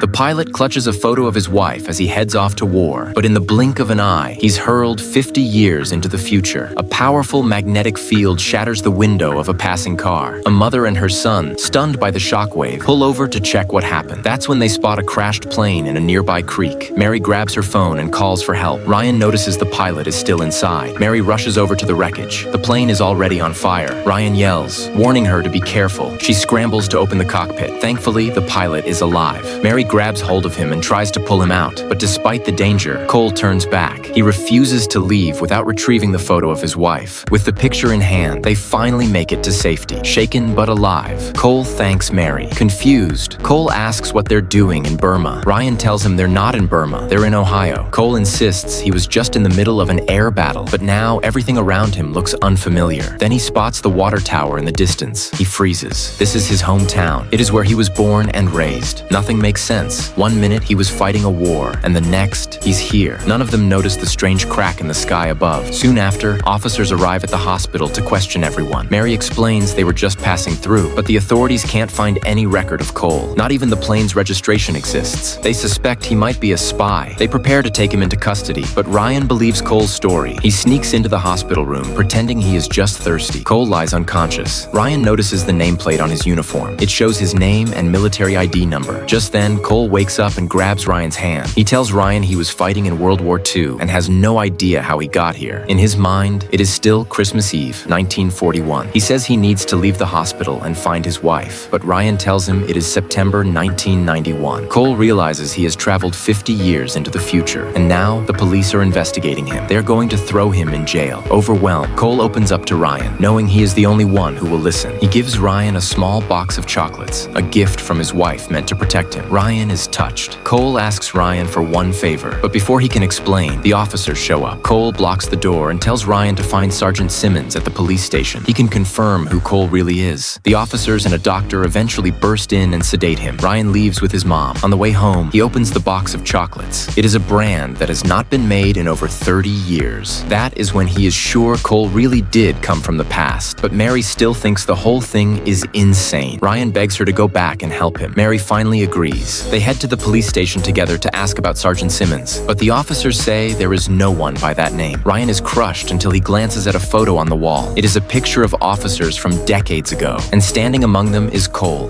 The pilot clutches a photo of his wife as he heads off to war, but in the blink of an eye, he's hurled 50 years into the future. A powerful magnetic field shatters the window of a passing car. A mother and her son, stunned by the shockwave, pull over to check what happened. That's when they spot a crashed plane in a nearby creek. Mary grabs her phone and calls for help. Ryan notices the pilot is still inside. Mary rushes over to the wreckage. The plane is already on fire. Ryan yells, warning her to be careful. She scrambles to open the cockpit. Thankfully, the pilot is alive. Mary grabs hold of him and tries to pull him out, but despite the danger, Cole turns back. He refuses to leave without retrieving the photo of his wife. With the picture in hand, they finally make it to safety. Shaken but alive, Cole thanks Mary. Confused, Cole asks what they're doing in Burma. Ryan tells him they're not in Burma, they're in Ohio. Cole insists he was just in the middle of an air battle, but now everything around him looks unfamiliar. Then he spots the water tower in the distance. He freezes. This is his hometown. It is where he was born and raised. Nothing makes sense. One minute he was fighting a war, and the next, he's here. None of them notice the strange crack in the sky above. Soon after, officers arrive at the hospital to question everyone. Mary explains they were just passing through, but the authorities can't find any record of Cole. Not even the plane's registration exists. They suspect he might be a spy. They prepare to take him into custody, but Ryan believes Cole's story. He sneaks into the hospital room, pretending he is just thirsty. Cole lies unconscious. Ryan notices the nameplate on his uniform. It shows his name and military ID number. Just then, Cole wakes up and grabs Ryan's hand. He tells Ryan he was fighting in World War II and has no idea how he got here. In his mind, it is still Christmas Eve, 1941. He says he needs to leave the hospital and find his wife, but Ryan tells him it is September 1991. Cole realizes he has traveled 50 years into the future, and now the police are investigating him. They're going to throw him in jail. Overwhelmed, Cole opens up to Ryan, knowing he is the only one who will listen. He gives Ryan a small box of chocolates, a gift from his wife meant to protect him. Ryan is touched. Cole asks Ryan for one favor, but before he can explain, the officers show up. Cole blocks the door and tells Ryan to find Sergeant Simmons at the police station. He can confirm who Cole really is. The officers and a doctor eventually burst in and sedate him. Ryan leaves with his mom. On the way home, he opens the box of chocolates. It is a brand that has not been made in over 30 years. That is when he is sure Cole really did come from the past, but Mary still thinks the whole thing is insane. Ryan begs her to go back and help him. Mary finally agrees. They head to the police station together to ask about Sergeant Simmons, but the officers say there is no one by that name. Ryan is crushed until he glances at a photo on the wall. It is a picture of officers from decades ago, and standing among them is Cole.